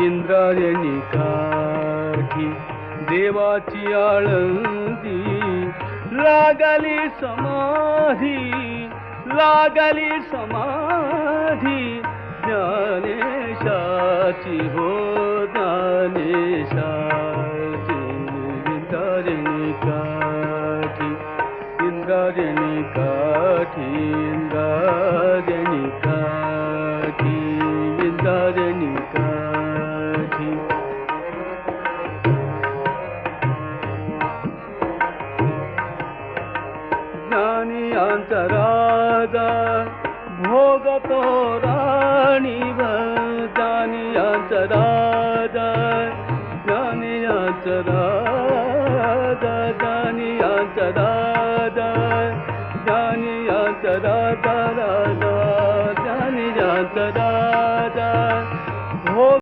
इंद्रायणी काठी देवाची आळंदी लागली समाधी ज्ञानेशाची हो ज्ञानेशाची इंद्रायणी काठी इंद्रायणी काठी इंद्रायणी काठी इंद्रायणी काठी ज्ञानियांचा राजा भोगतो राणीवर ज्ञानियांचा राजा